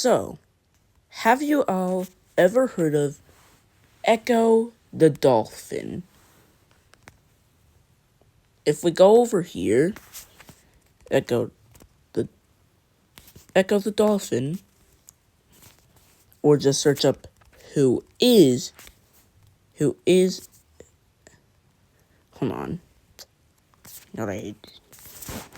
So, have you all ever heard of Echo the Dolphin? If we go over here, Echo the Dolphin, or just search up who is, hold on, alright,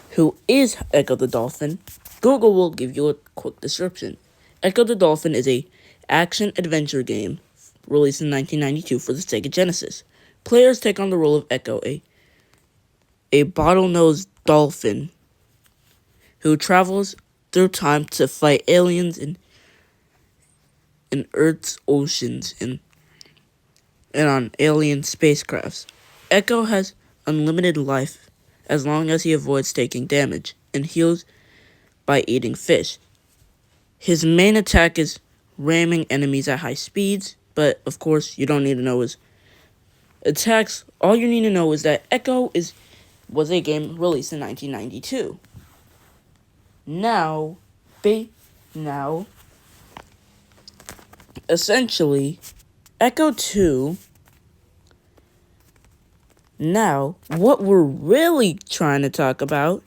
who is Echo the Dolphin, Google will give you a quick description. Echo the Dolphin is a action-adventure game released in 1992 for the Sega Genesis. Players take on the role of Echo, a bottlenose dolphin who travels through time to fight aliens in Earth's oceans and on alien spacecrafts. Echo has unlimited life as long as he avoids taking damage and heals by eating fish. His main attack is ramming enemies at high speeds, but of course you don't need to know his attacks. All you need to know is that Echo was a game released in 1992. Now, essentially, Echo 2. Now, what we're really trying to talk about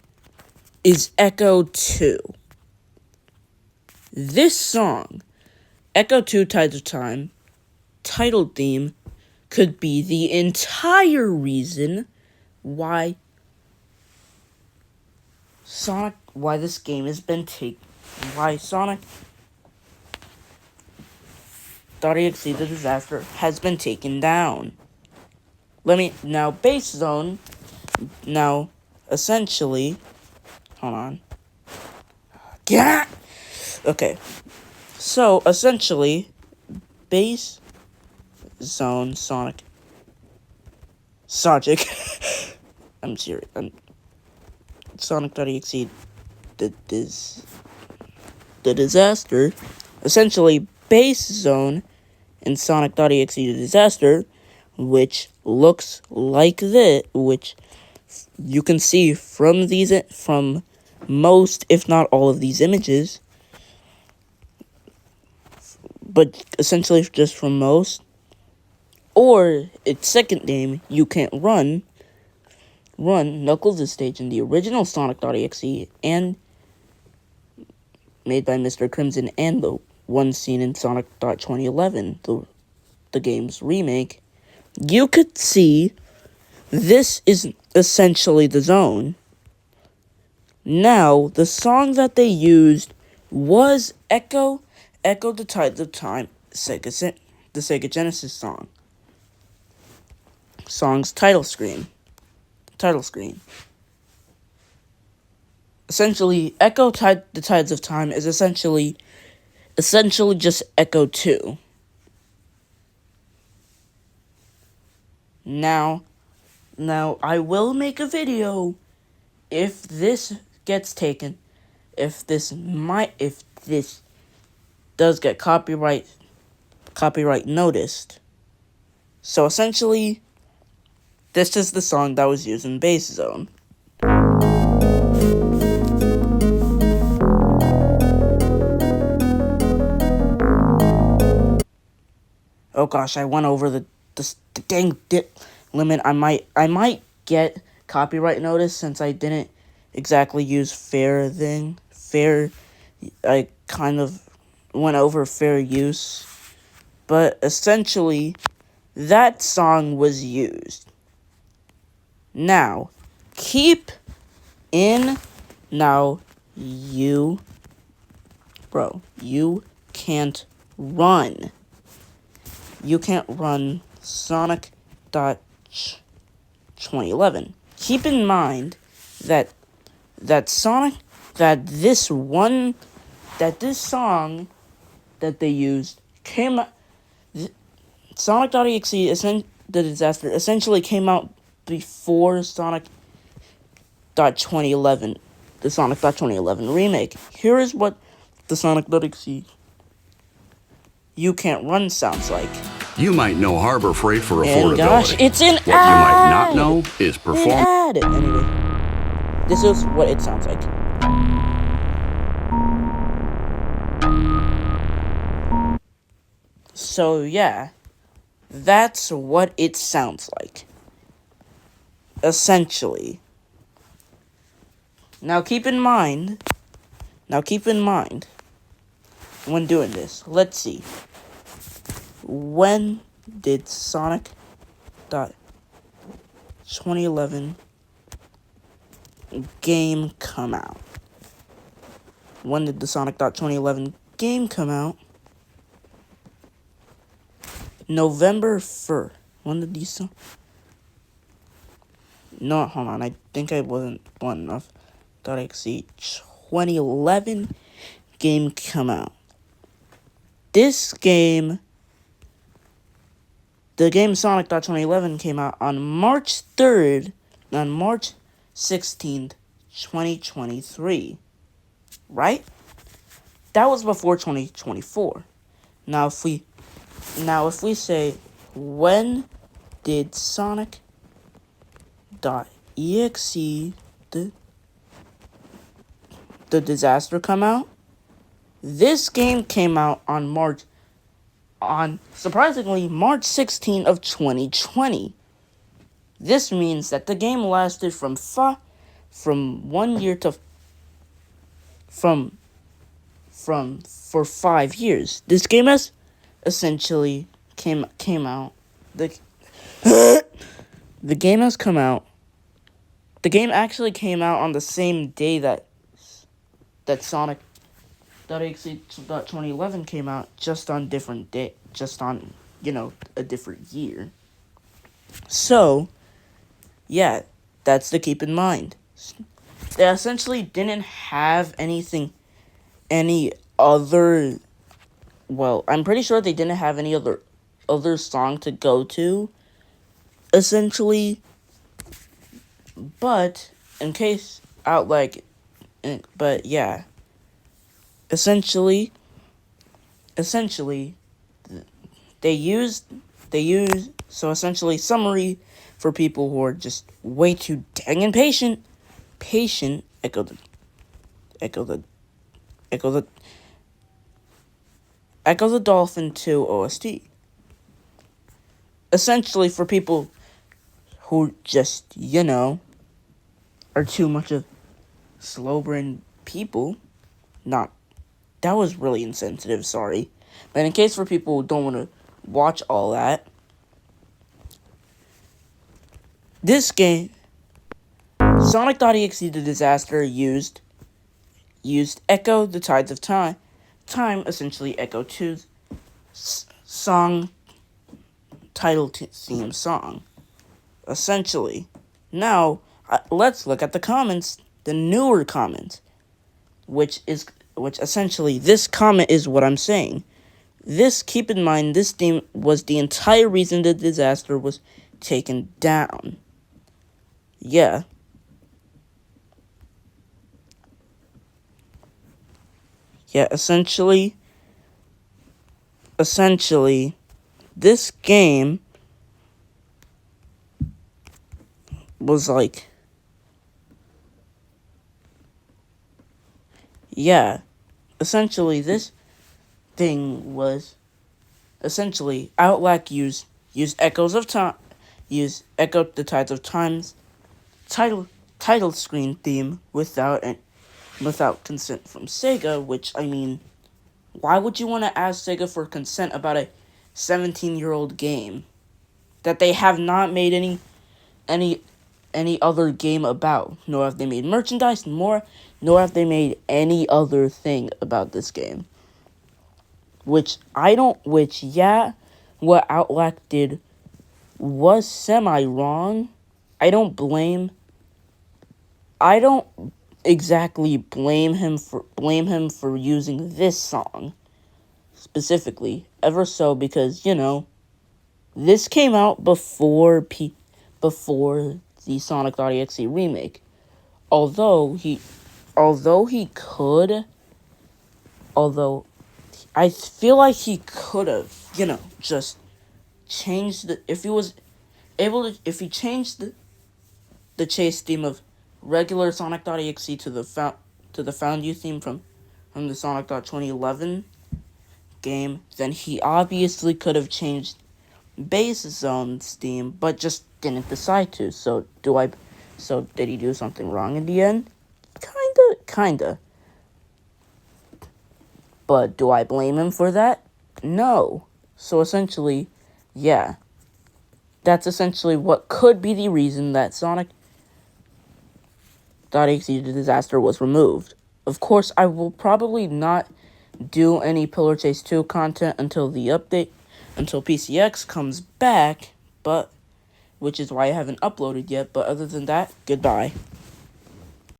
is Echo 2. This song, Echo 2 Tides of Time, title theme, could be the entire reason why this game has been why Sonic.exe the disaster has been taken down. Base Zone, essentially, hold on. Yeah! Okay, so essentially, Base Zone Sonic, I'm serious, Sonic.exe the disaster, essentially Base Zone and Sonic.exe the disaster, which looks like this, which you can see from most, if not all of these images, but essentially just from most, or its second name, You Can't Run, Knuckles' stage in the original Sonic.exe and made by Mr. Crimson, and the one scene in Sonic.2011, the game's remake. You could see this is essentially the zone. Now, the song that they used was Echo the Tides of Time, the Sega Genesis song. Song's title screen. Essentially, the Tides of Time is essentially just Echo 2. Now, I will make a video if this gets taken, if this does get copyright noticed. So essentially, this is the song that was used in Base Zone. Oh gosh, I went over the dang limit. I might get copyright notice since I didn't exactly use fair. I kind of went over fair use, but essentially that song was used. Now, you can't run. You can't run Sonic.2011. Keep in mind that this song that they used came out. Sonic.exe the disaster essentially came out before Sonic.2011, the Sonic.2011 remake. Here is what the Sonic.exe You Can't Run sounds like. You might know Harbor Freight for affordability. And gosh, it's an ad! What you might not know is performance. Anyway, this is what it sounds like. So yeah, that's what it sounds like. Essentially. Now keep in mind, when doing this, let's see. When did Sonic 2011 game come out? When did the Sonic 2011 game come out? November 1st. When did these... No, hold on. I think I wasn't blunt enough. .exe 2011 game come out. This game... The game Sonic 2011 came out on March 3rd, on March 16th, 2023. Right? That was before 2024. Now if we say, when did Sonic.exe, the disaster, come out? This game came out surprisingly, March 16th of 2020. This means that the game lasted from 1 year to for 5 years. This game has essentially came out. The game has come out. The game actually came out on the same day that Sonic.exe 2011 came out, just on different day, just on, a different year. So, yeah, that's to keep in mind. They essentially didn't have any other, well, I'm pretty sure they didn't have any other song to go to, essentially, but, but yeah, essentially, so essentially, summary for people who are just way too dang impatient, echo the Dolphin 2 OST. Essentially, for people who just, are too much of slow-brained people, that was really insensitive, sorry. But in case for people who don't want to watch all that, this game, Sonic.exe, the disaster, used Echo, the Tides of Time, essentially Echo 2's song, title theme song, essentially. Now, let's look at the comments, the newer comments, which essentially, this comment is what I'm saying. Keep in mind, this theme was the entire reason the disaster was taken down. Yeah. Yeah, essentially, this game was like, yeah, essentially, this thing was, essentially, Outlack used Echoes of Time, used Echo the Tides of Time's title screen theme without consent from Sega, which, I mean, why would you want to ask Sega for consent about a 17-year-old game that they have not made any other game about? Nor have they made merchandise, nor have they made any other thing about this game. What Outlack did was semi-wrong. I don't exactly blame him for using this song specifically, ever so, because this came out before the Sonic.exe remake. Although I feel like he could have, just changed if he changed the chase theme of regular Sonic.exe to the Found You theme from the Sonic.2011 game, then he obviously could have changed bases on Steam, but just didn't decide to. So did he do something wrong in the end? Kinda. But do I blame him for that? No. So essentially, yeah. That's essentially what could be the reason that Sonic.exe disaster was removed. Of course, I will probably not do any Pillar Chase 2 content until PCX comes back, which is why I haven't uploaded yet. But other than that, goodbye.